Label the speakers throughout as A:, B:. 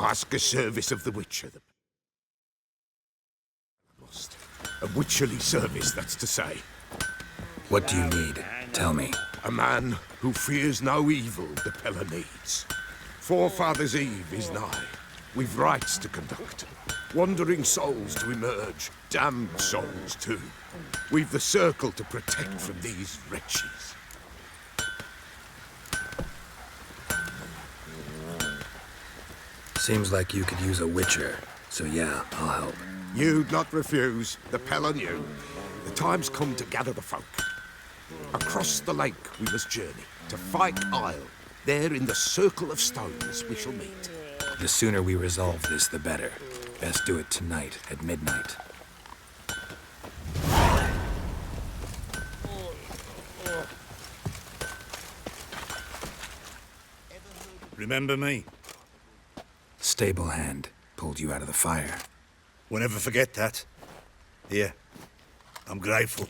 A: Ask a service of the Witcher. A witcherly service, that's to say.
B: What do you need? Tell me.
A: A man who fears no evil the Pellar needs. Forefathers' Eve is nigh. We've rites to conduct. Wandering souls to emerge. Damned souls, too. We've the circle to protect from these wretches.
B: Seems like you could use a witcher. So yeah, I'll help.
A: You'd not refuse. The Pellar knew. The time's come to gather the folk. Across the lake we must journey. To Fyke Isle. There in the circle of stones we shall meet.
B: The sooner we resolve this, the better. Best do it tonight, at midnight.
C: Remember me?
B: Stable hand pulled you out of the fire.
C: Won't ever forget that. Here, I'm grateful.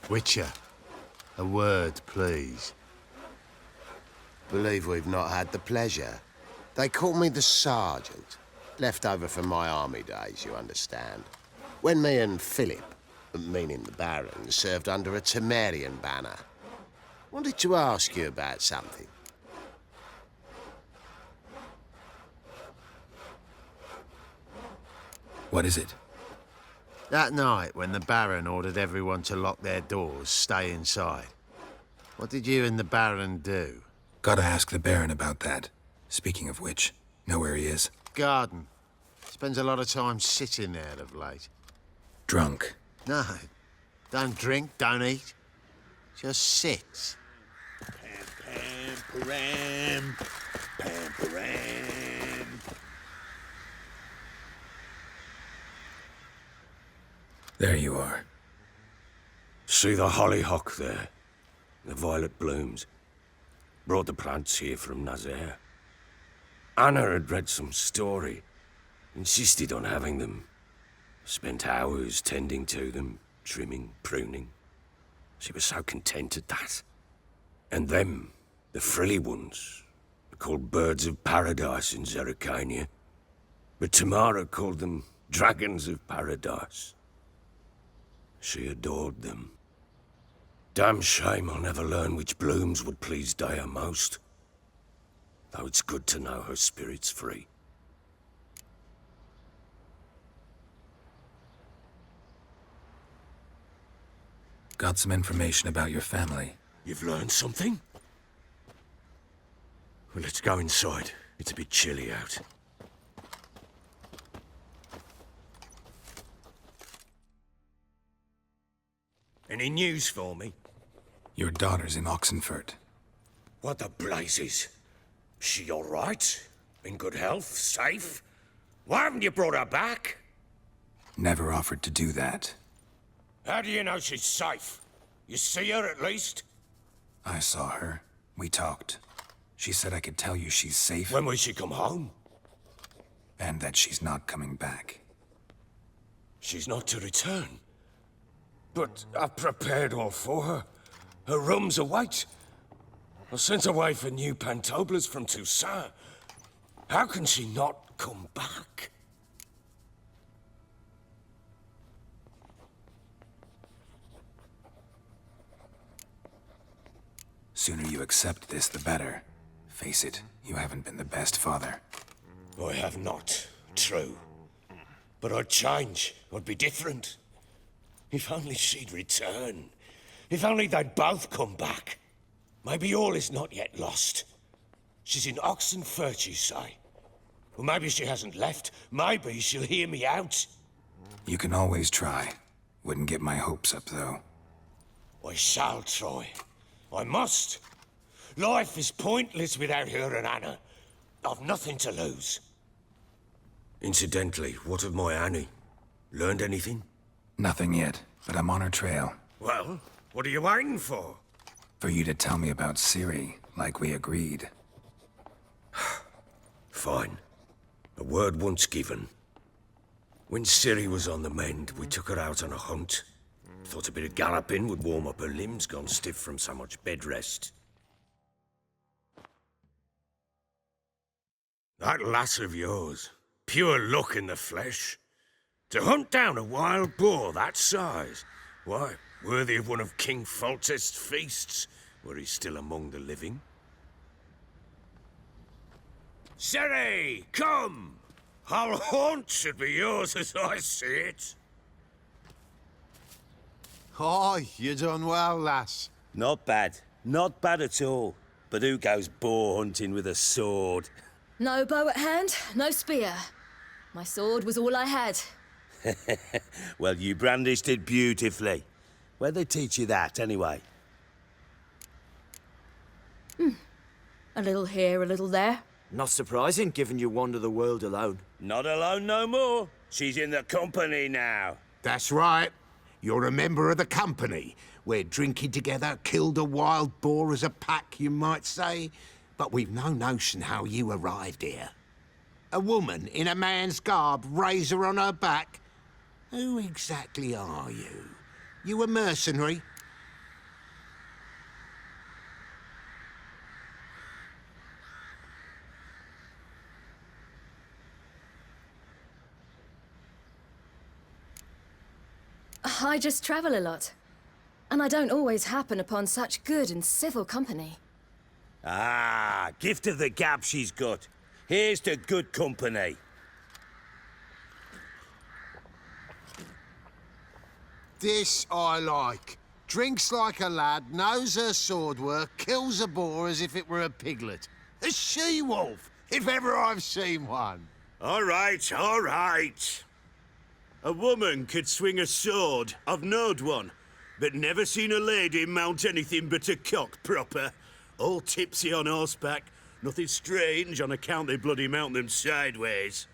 D: Witcher, a word, please. Believe we've not had the pleasure. They call me the Sergeant. Left over from my army days, you understand. When me and Philip, meaning the Baron, served under a Temerian banner. Wanted to ask you about something.
B: What is it?
D: That night, when the Baron ordered everyone to lock their doors, stay inside. What did you and the Baron do?
B: Gotta ask the Baron about that. Speaking of which, know where he is?
D: Garden. Spends a lot of time sitting there of late.
B: Drunk.
D: No. Don't drink, don't eat. Just sits.
C: Pam, pam,
B: There you are.
E: See the hollyhock there? The violet blooms. Brought the plants here from Nazaire. Anna had read some story. Insisted on having them. Spent hours tending to them, trimming, pruning. She was so content at that. And them, the frilly ones, are called birds of paradise in Zerrikania. But Tamara called them dragons of paradise. She adored them. Damn shame I'll never learn which blooms would please Daya most. Though it's good to know her spirit's free.
B: Got some information about your family.
E: You've learned something? Well, let's go inside. It's a bit chilly out. Any news for me?
B: Your daughter's in Oxenfurt.
E: What the blazes? She all right? In good health? Safe? Why haven't you brought her back?
B: Never offered to do that.
E: How do you know she's safe? You see her at least?
B: I saw her. We talked. She said I could tell you she's safe.
E: When will she come home?
B: And that she's not coming back.
E: She's not to return. But I've prepared all for her. Her rooms await. I sent away for new pantoblas from Toussaint. How can she not come back?
B: Sooner you accept this, the better. Face it, you haven't been the best father.
E: I have not, true. But I'd change, I'd be different. If only she'd return. If only they'd both come back. Maybe all is not yet lost. She's in Oxenfurt, you say? Well, maybe she hasn't left. Maybe she'll hear me out.
B: You can always try. Wouldn't get my hopes up, though.
E: I shall try. I must. Life is pointless without her and Anna. I've nothing to lose. Incidentally, what of my Annie? Learned anything?
B: Nothing yet, but I'm on her trail.
E: Well, what are you waiting for?
B: For you to tell me about Ciri, like we agreed.
E: fine. A word once given. When Ciri was on the mend, we took her out on a hunt. Thought a bit of galloping would warm up her limbs, gone stiff from so much bed rest. That lass of yours, pure luck in the flesh. To hunt down a wild boar that size, why, worthy of one of King Foltest's feasts, were he still among the living. Ciri, come! Our haunt should be yours as I see it.
F: Aye, you done well, lass.
E: Not bad. Not bad at all. But who goes boar hunting with a sword?
G: No bow at hand, no spear. My sword was all I had.
E: Well, you brandished it beautifully. Where'd they teach you that, anyway?
G: A little here, a little there.
H: Not surprising, given you wander the world alone.
E: Not alone no more. She's in the company now.
A: That's right. You're a member of the company. We're drinking together, killed a wild boar as a pack, you might say. But we've no notion how you arrived here. A woman in a man's garb, razor on her back. Who exactly are you? You a mercenary?
G: I just travel a lot. And I don't always happen upon such good and civil company.
E: Ah, gift of the gab she's got. Here's to good company.
D: This I like. Drinks like a lad, knows her sword work, kills a boar as if it were a piglet. A she-wolf, if ever I've seen one.
C: All right, all right. A woman could swing a sword. I've knowed one. But never seen a lady mount anything but a cock proper. All tipsy on horseback. Nothing strange on account they bloody mount them sideways.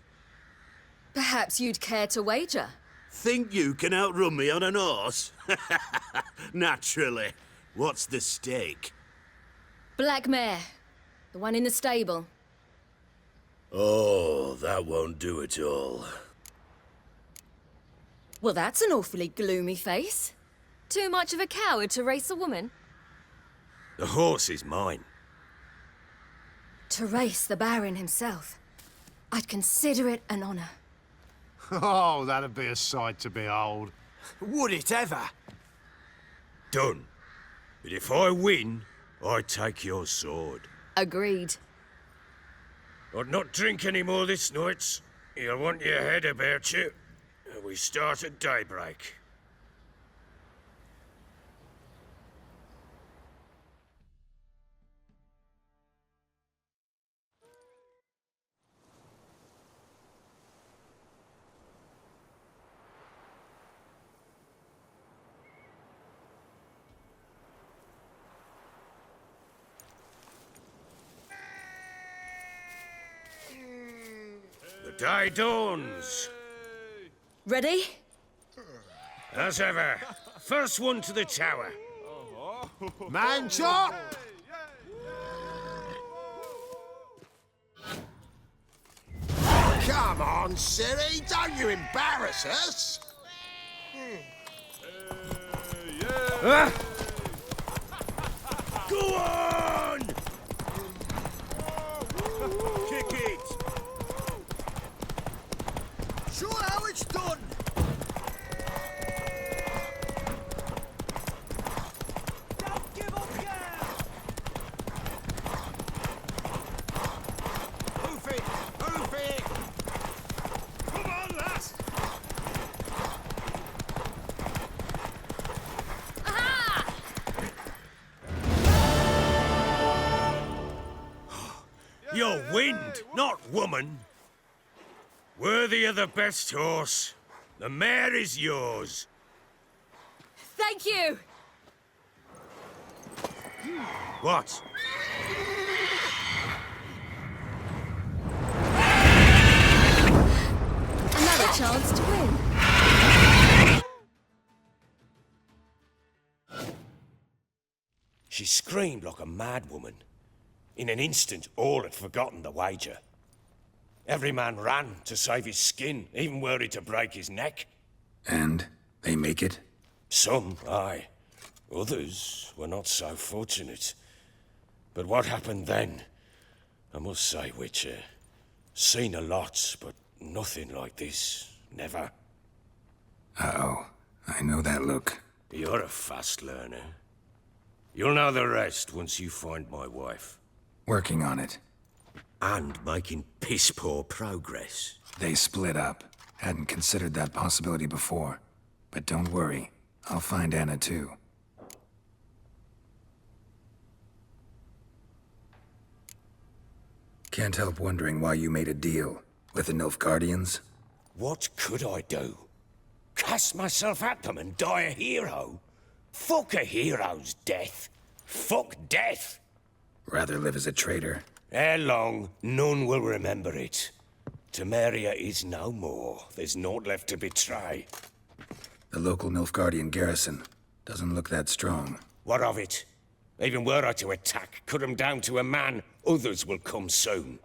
G: Perhaps you'd care to wager?
C: Think you can outrun me on an horse? Naturally. What's the stake?
G: Black mare. The one in the stable.
C: Oh, that won't do it all.
G: Well, that's an awfully gloomy face. Too much of a coward to race a woman?
E: The horse is mine.
G: To race the Baron himself. I'd consider it an honor.
F: Oh, that'd be a sight to behold.
H: Would it ever?
E: Done. But if I win, I take your sword.
G: Agreed.
E: I'd not drink any more this night. You'll want your head about you. We start at daybreak. The day dawns.
G: Ready?
E: As ever. First one to the tower.
D: Man chop! Come on, Ciri, don't you embarrass us!
E: Go on!
C: Kick it!
H: Show how it's done! Don't give up yet!
D: Hoof it! Hoof it!
C: Come on, lass!
E: You're wind, not woman. Worthy of the best horse. The mare is yours.
G: Thank you!
E: What?
G: Another chance to win.
E: She screamed like a mad woman. In an instant, all had forgotten the wager. Every man ran to save his skin, even worried to break his neck.
B: And they make it?
E: Some, aye. Others were not so fortunate. But what happened then? I must say, Witcher, seen a lot, but nothing like this. Never.
B: Uh-oh. I know that look.
E: You're a fast learner. You'll know the rest once you find my wife.
B: Working on it.
C: And making piss-poor progress.
B: They split up. Hadn't considered that possibility before. But don't worry. I'll find Anna too. Can't help wondering why you made a deal with the Nilfgaardians.
E: What could I do? Cast myself at them and die a hero? Fuck a hero's death. Fuck death.
B: Rather live as a traitor.
E: Ere long, none will remember it. Temeria is no more. There's naught left to betray.
B: The local Nilfgaardian garrison doesn't look that strong.
E: What of it? Even were I to attack, cut them down to a man, others will come soon.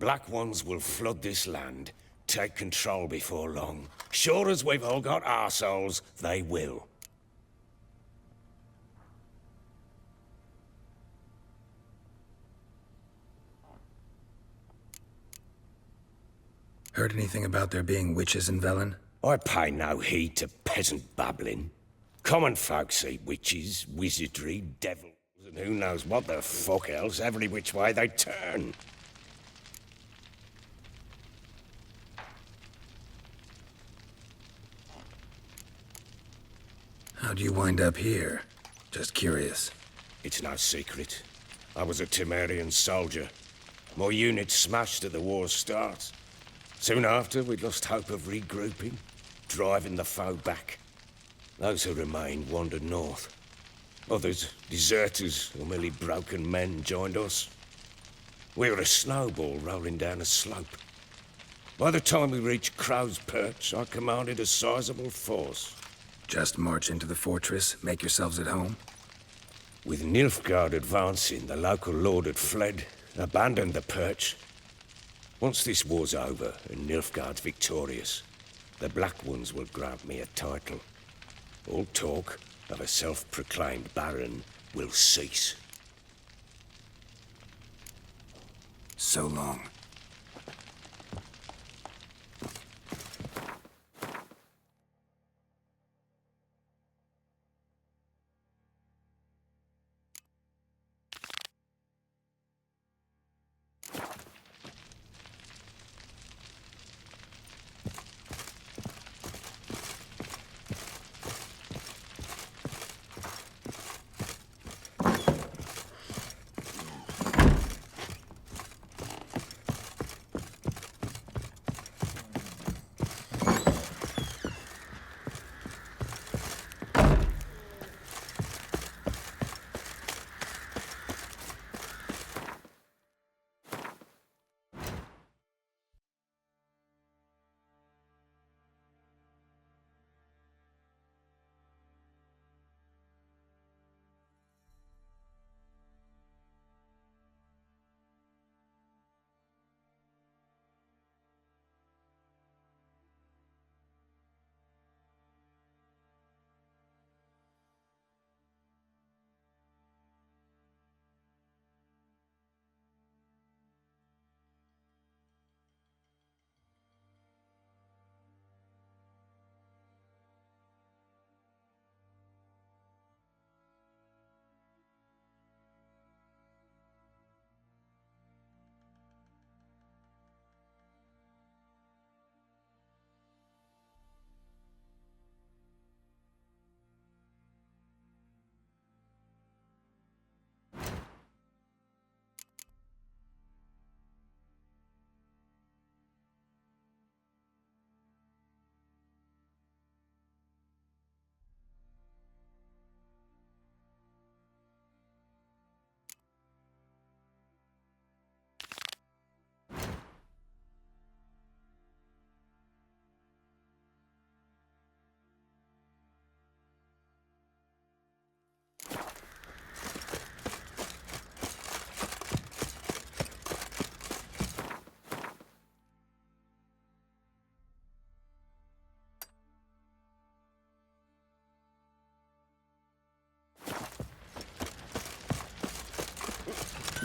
E: Black Ones will flood this land, take control before long. Sure as we've all got arseholes, they will.
B: Heard anything about there being witches in Velen?
E: I pay no heed to peasant babbling. Common folk see witches, wizardry, devils, and who knows what the fuck else every which way they turn.
B: How'd you wind up here? Just curious.
E: It's no secret. I was a Temerian soldier. My unit smashed at the war's start. Soon after, we'd lost hope of regrouping, driving the foe back. Those who remained wandered north. Others, deserters or merely broken men, joined us. We were a snowball rolling down a slope. By the time we reached Crow's Perch, I commanded a sizable force.
B: Just march into the fortress, make yourselves at home?
E: With Nilfgaard advancing, the local lord had fled, abandoned the Perch. Once this war's over and Nilfgaard's victorious, the Black Ones will grant me a title. All talk of a self-proclaimed baron will cease.
B: So long.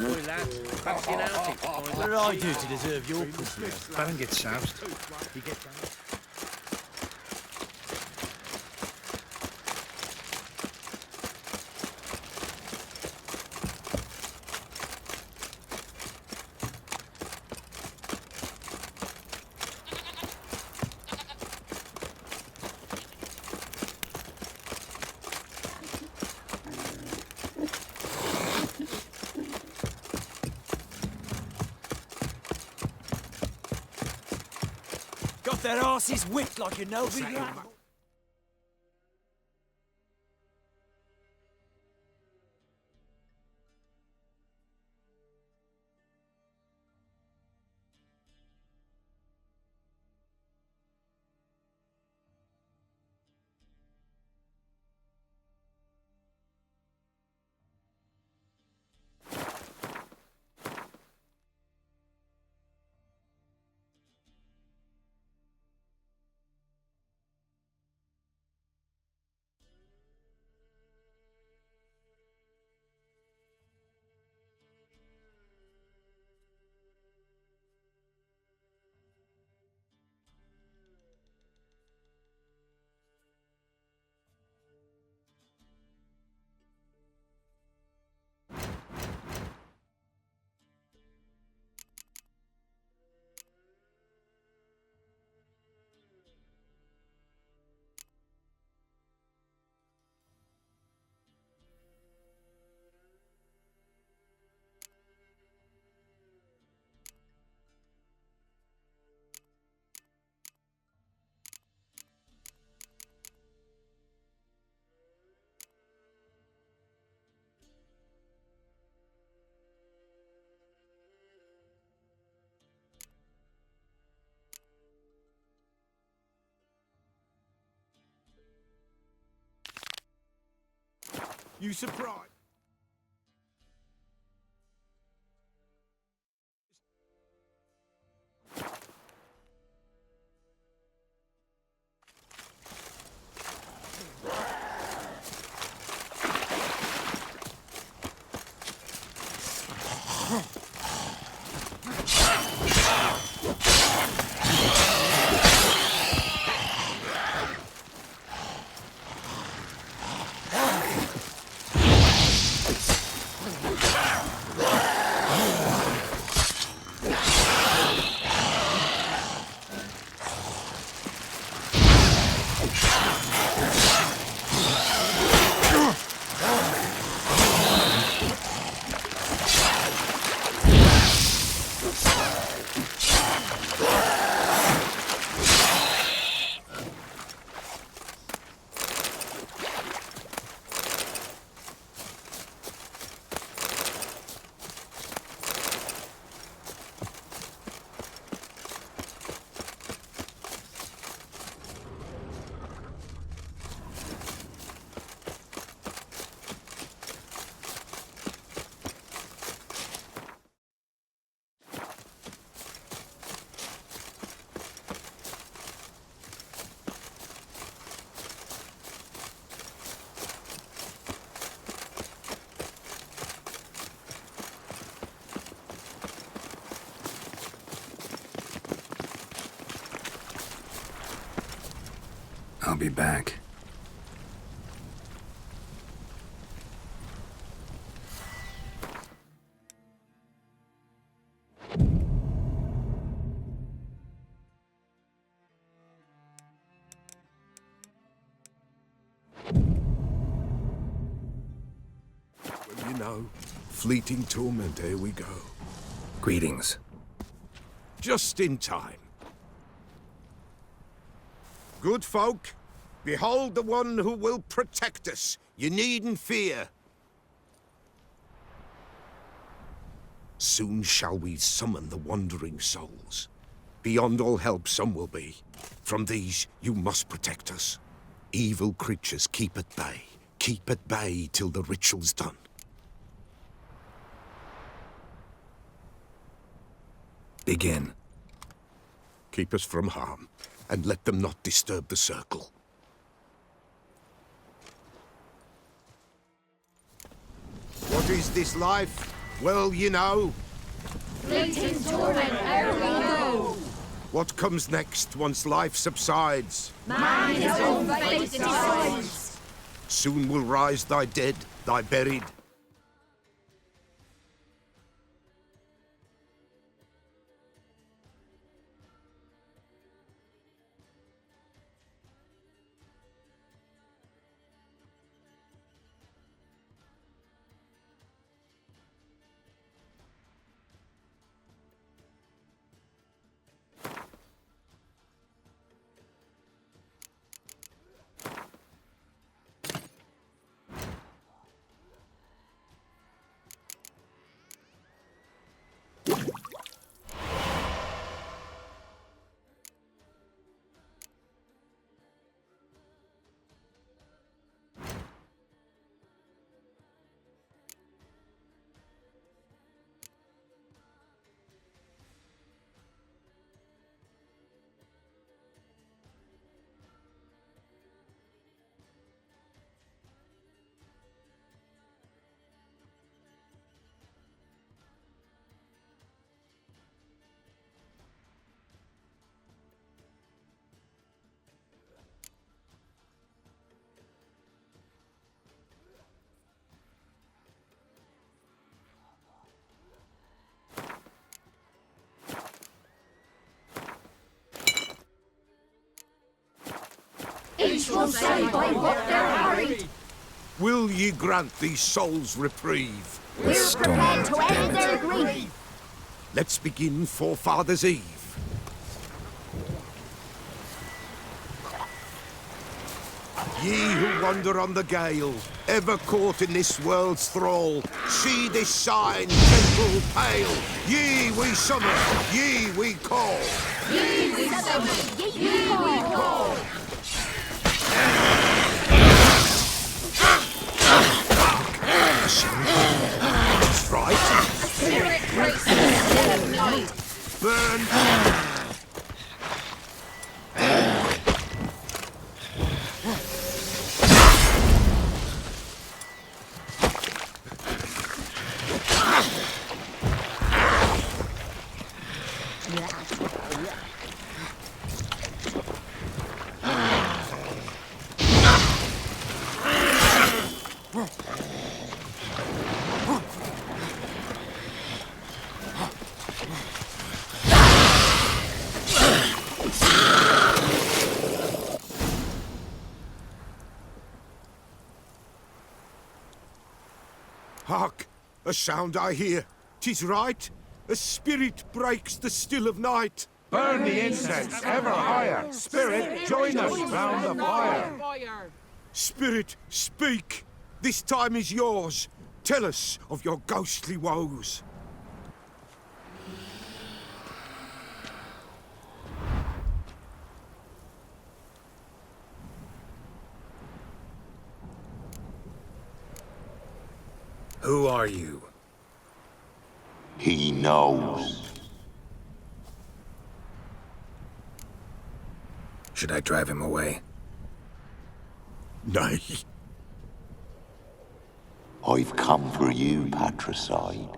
I: Oi, lads. Fancy an outing?
H: What did I do to deserve your company?
F: Baron gets soused.
H: Got their asses whipped like a no-big lad.
A: You surprised?
B: I'll be back.
A: Well, you know, fleeting torment, here we go.
B: Greetings.
A: Just in time. Good folk, behold the one who will protect us. You needn't fear. Soon shall we summon the wandering souls. Beyond all help some will be. From these you must protect us. Evil creatures keep at bay. Keep at bay till the ritual's done.
B: Begin.
A: Keep us from harm, and let them not disturb the circle. What is this life? Well, you know.
J: Fleeting torment ere we know.
A: What comes next once life subsides?
J: Man his own fate decides.
A: Soon will rise thy dead, thy buried.
J: Each will say by what they're hurried.
A: Will ye grant these souls reprieve?
J: We're prepared to end their grief.
A: Let's begin Forefathers' Eve. Ye who wander on the gale, ever caught in this world's thrall, see this sign, gentle, pale. Ye we summon, ye we call.
J: Ye we summon, ye we call.
A: That's right.
J: Spirit breaks the still of night.
A: Burn. Hark! A sound I hear. 'Tis right. A spirit breaks the still of night.
K: Burn the incense ever higher. Spirit, join us round the fire.
A: Spirit, speak. This time is yours. Tell us of your ghostly woes.
B: Who are you?
L: He knows.
B: Should I drive him away?
A: Nay.
L: I've come for you, patricide.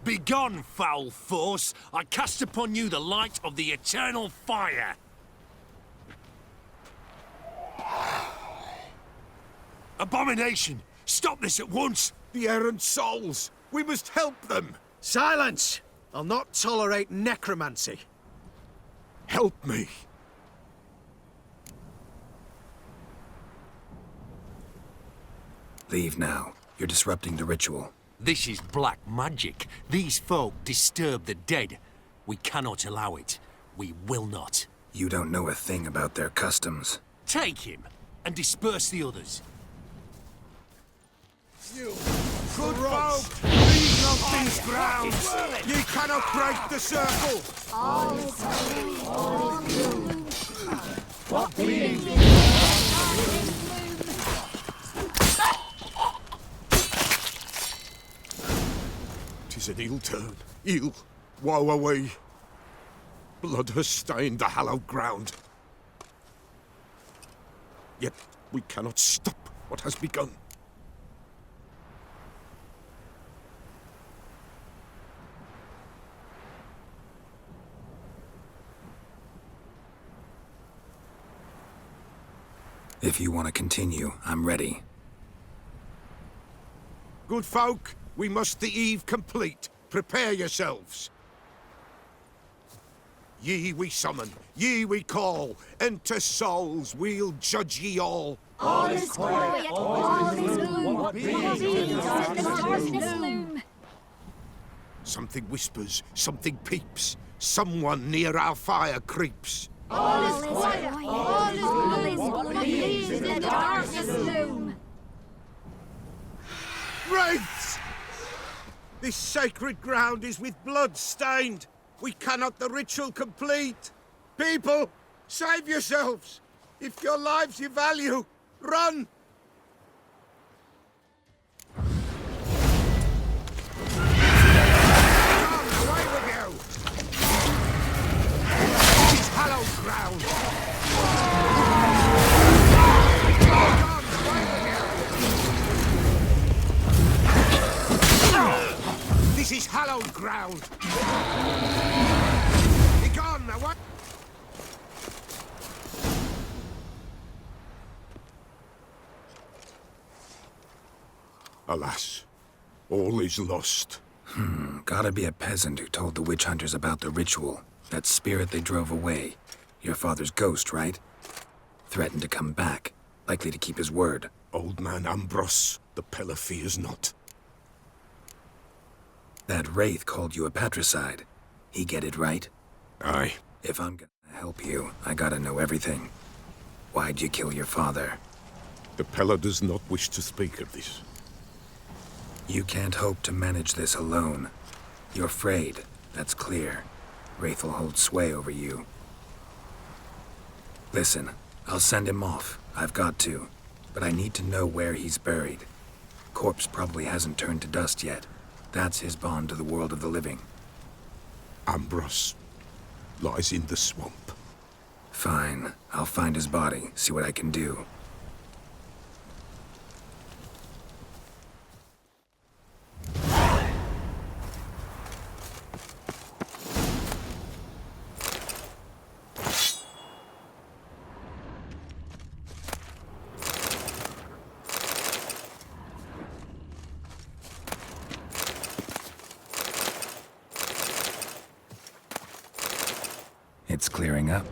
C: Begone, foul force! I cast upon you the light of the eternal fire! Abomination! Stop this at once!
A: The errant souls! We must help them!
H: Silence! I'll not tolerate necromancy.
A: Help me!
B: Leave now. You're disrupting the ritual.
M: This is black magic. These folk disturb the dead. We cannot allow it. We will not.
B: You don't know a thing about their customs.
M: Take him and disperse the others.
A: You good folk! Leave not these grounds! Ye cannot break the circle!
J: All is holy, all is blue.
A: What means? Tis an ill turn. Ill. Woe away. Blood has stained the hallowed ground. Yet we cannot stop what has begun.
B: If you want to continue, I'm ready.
A: Good folk, we must the eve complete. Prepare yourselves. Ye we summon, ye we call. Enter souls, we'll judge ye all.
J: All is quiet, all is gloom. What beings in the darkness loom?
A: Something whispers, something peeps. Someone near our fire creeps.
J: All is quiet, all is gloom. What beings in the darkness loom?
A: Wraiths! This sacred ground is with blood stained. We cannot the ritual complete. People, save yourselves. If your lives you value, run! Come, away with you! This is hallowed ground. Come, away with you! This is hallowed ground. Begone, away! Alas, all is lost.
B: Gotta be a peasant who told the witch hunters about the ritual. That spirit they drove away. Your father's ghost, right? Threatened to come back. Likely to keep his word.
A: Old man Ambros, the Pella fears not.
B: That wraith called you a patricide. He get it right?
A: Aye.
B: If I'm gonna help you, I gotta know everything. Why'd you kill your father?
A: The Pella does not wish to speak of this.
B: You can't hope to manage this alone. You're afraid, that's clear. Wraith will hold sway over you. Listen, I'll send him off. I've got to. But I need to know where he's buried. Corpse probably hasn't turned to dust yet. That's his bond to the world of the living.
A: Ambros lies in the swamp.
B: Fine. I'll find his body, see what I can do. It's clearing up.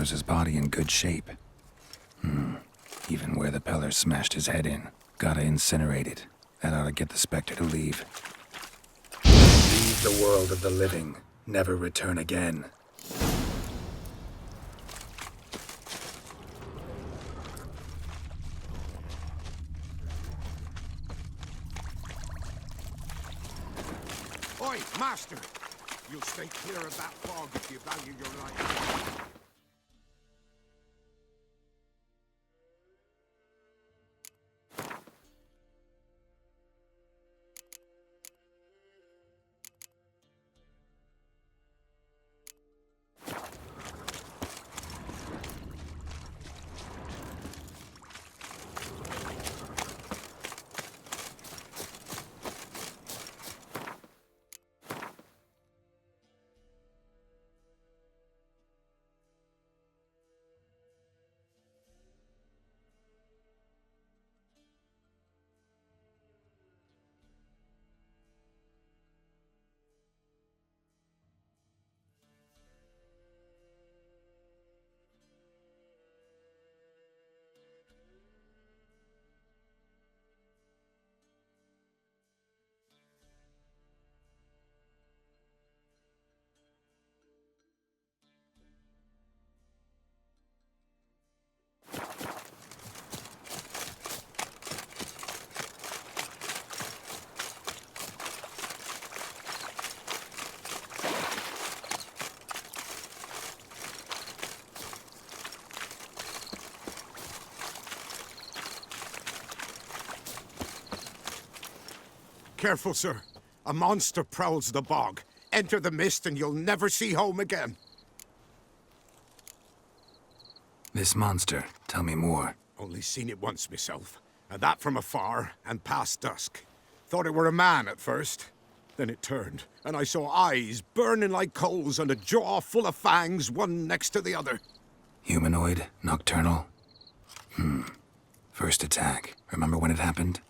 B: shows his body in good shape. Even where the Peller smashed his head in. Gotta incinerate it. That ought to get the Spectre to leave. Leave the world of the living. Never return again.
A: Oi, Master! You'll stay clear of that fog if you value your life. Careful, sir. A monster prowls the bog. Enter the mist and you'll never see home again.
B: This monster, tell me more.
A: Only seen it once myself, and that from afar and past dusk. Thought it were a man at first. Then it turned, and I saw eyes burning like coals and a jaw full of fangs, one next to the other.
B: Humanoid? Nocturnal? First attack. Remember when it happened?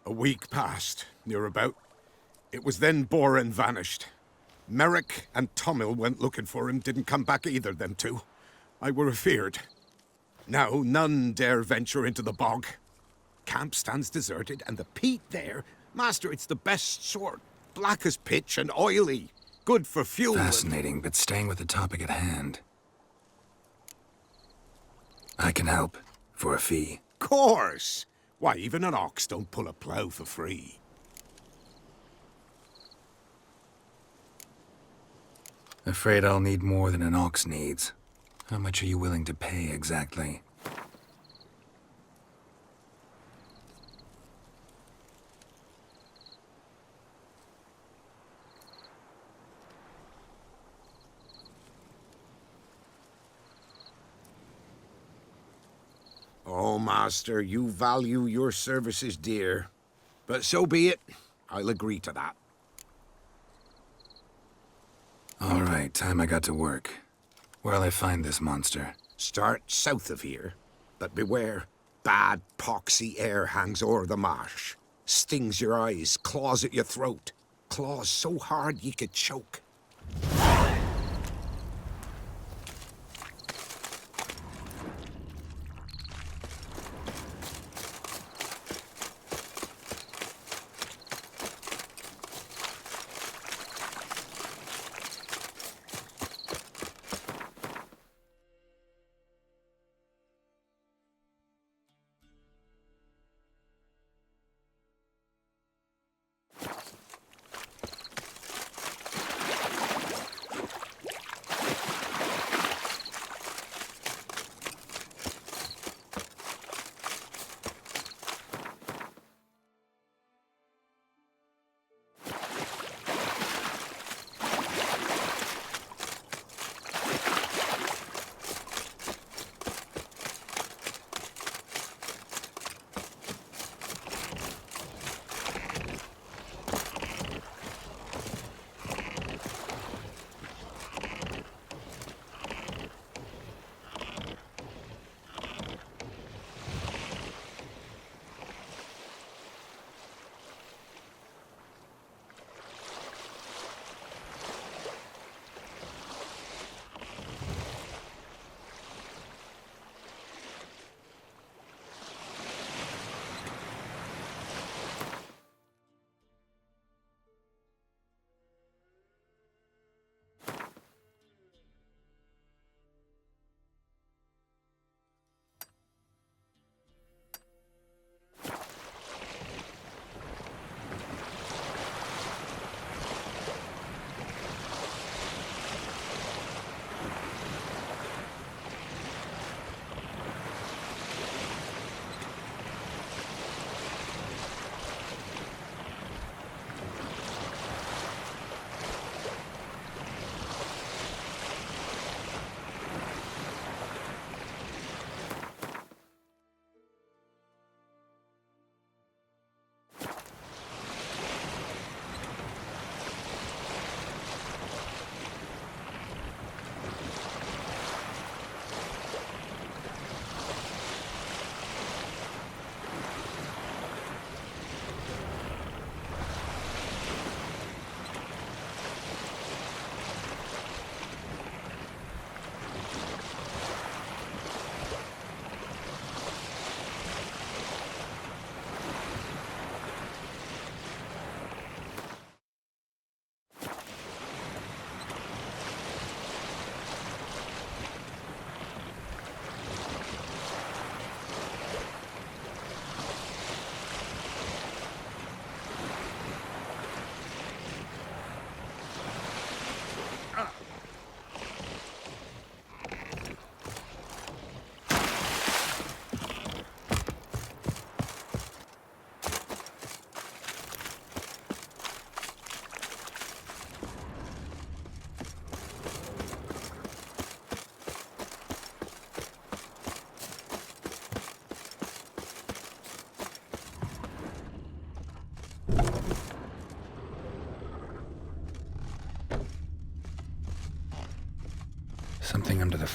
A: A week passed, near about. It was then Boren vanished. Merrick and Tomil went looking for him, didn't come back either, them two. I were afeard. Now none dare venture into the bog. Camp stands deserted, and the peat there, Master, it's the best sort. Black as pitch and oily. Good for fuel.
B: Fascinating, but staying with the topic at hand. I can help. For a fee.
A: Course! Why, even an ox don't pull a plough for free.
B: Afraid I'll need more than an ox needs. How much are you willing to pay exactly?
A: Oh, Master, you value your services dear. But so be it. I'll agree to that.
B: All right, time I got to work. Where'll I find this monster?
A: Start south of here. But beware. Bad, poxy air hangs o'er the marsh. Stings your eyes, claws at your throat. Claws so hard ye could choke.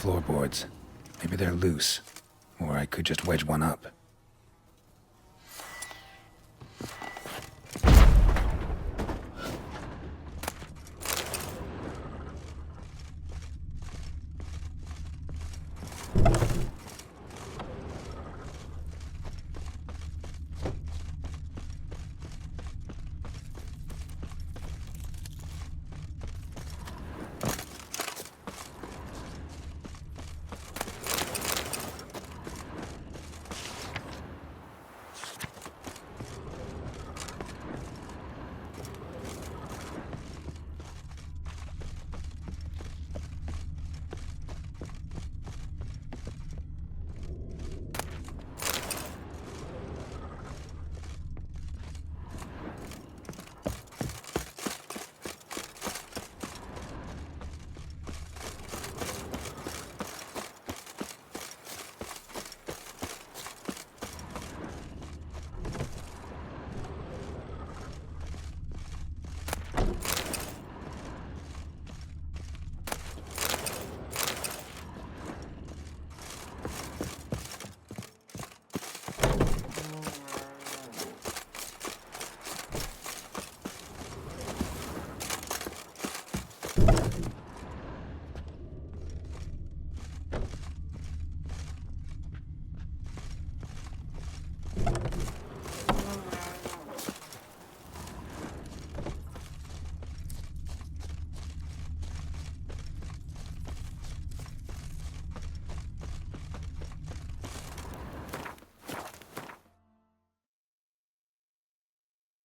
B: floorboards. Maybe they're loose. Or I could just wedge one up.